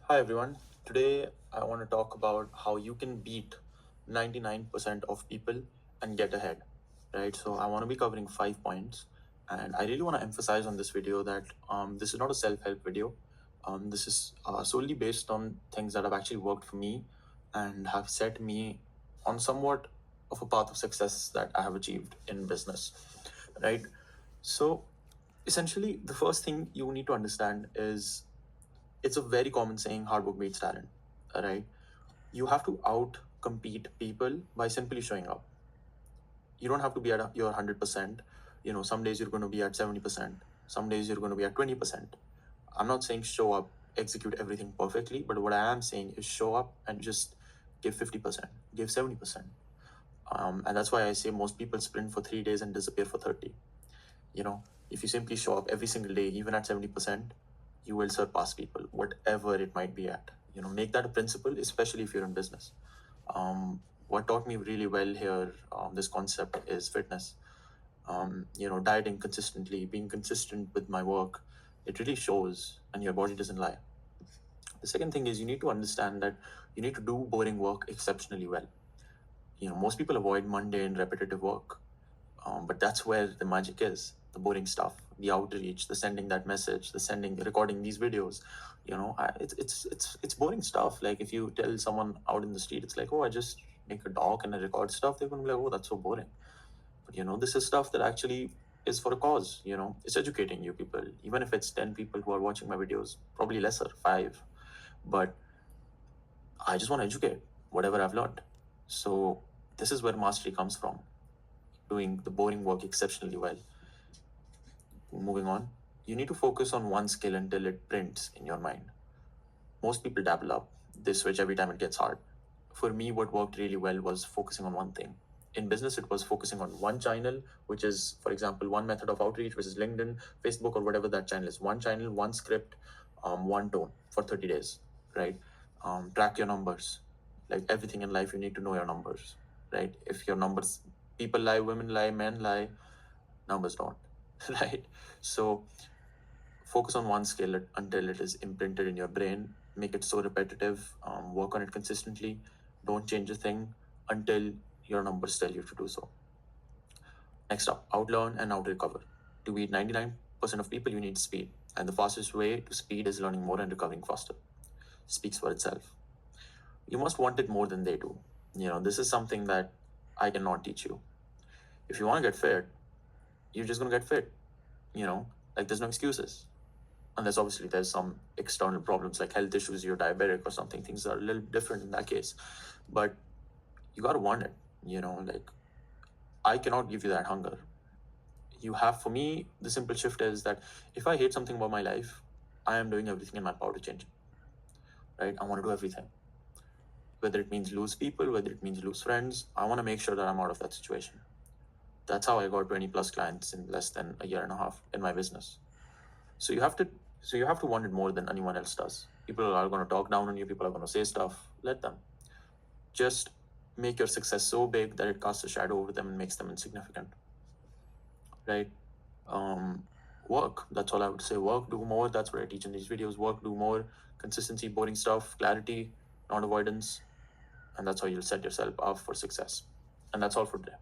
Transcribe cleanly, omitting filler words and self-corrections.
Hi everyone. Today I want to talk about how you can beat 99% of people and get ahead. Right? So I want to be covering 5 points, and I really want to emphasize on this video that this is not a self-help video. This is solely based on things that have actually worked for me and have set me on somewhat of a path of success that I have achieved in business. Right? So essentially, the first thing you need to understand is it's a very common saying, hard work beats talent. Right? You have to out compete people by simply showing up. You don't have to be at your 100%. Some days you're going to be at 70%, some days you're going to be at 20%. I'm not saying show up, execute everything perfectly, but what I am saying is show up and just give 50%, give 70%. And that's why I say most people sprint for 3 days and disappear for 30. you know if you simply show up every single day, even at 70%, you will surpass people, whatever it might be at. Make that a principle, especially if you're in business. What taught me really well here, this concept, is fitness. Dieting consistently, being consistent with my work, it really shows, and your body doesn't lie. The second thing is, you need to understand that you need to do boring work exceptionally well. Most people avoid mundane repetitive work, but that's where the magic is, the boring stuff, the outreach, the sending that message, the sending, recording these videos. It's boring stuff. Like, if you tell someone out in the street, it's like, oh, I just make a doc and I record stuff, they're going to be like, oh, that's so boring. But this is stuff that actually is for a cause. It's educating you people, even if it's 10 people who are watching my videos, probably lesser, 5. But I just want to educate whatever I've learned. So this is where mastery comes from, doing the boring work exceptionally well. Moving on, you need to focus on one skill until it prints in your mind. Most people dabble up, they switch every time it gets hard. For me, what worked really well was focusing on one thing. In business, it was focusing on one channel, which is, for example, one method of outreach, which is LinkedIn, Facebook, or whatever that channel is. One channel, one script, one tone for 30 days, right? Track your numbers. Like everything in life, you need to know your numbers, right? If your numbers, people lie, women lie, men lie, numbers don't, right? So focus on one skill until it is imprinted in your brain. Make it so repetitive. Work on it consistently. Don't change a thing until your numbers tell you to do so. Next up, outlearn and outrecover. To beat 99% of people, you need speed. And the fastest way to speed is learning more and recovering faster. Speaks for itself. You must want it more than they do. This is something that I cannot teach you. If you want to get fit, you're just going to get fit. Like, there's no excuses. Unless obviously there's some external problems like health issues, you're diabetic or something, things are a little different in that case. But you got to want it. Like, I cannot give you that hunger. For me, the simple shift is that if I hate something about my life, I am doing everything in my power to change it. Right? I want to do everything. Whether it means lose people, whether it means lose friends, I want to make sure that I'm out of that situation. That's how I got 20 plus clients in less than a year and a half in my business. So you have to want it more than anyone else does. People are going to talk down on you, people are going to say stuff. Let them. Just make your success so big that it casts a shadow over them and makes them insignificant. Right? Work. That's all I would say. Work, do more. That's what I teach in these videos. Work, do more. Consistency, boring stuff, clarity, not avoidance. And that's how you'll set yourself up for success. And that's all for today.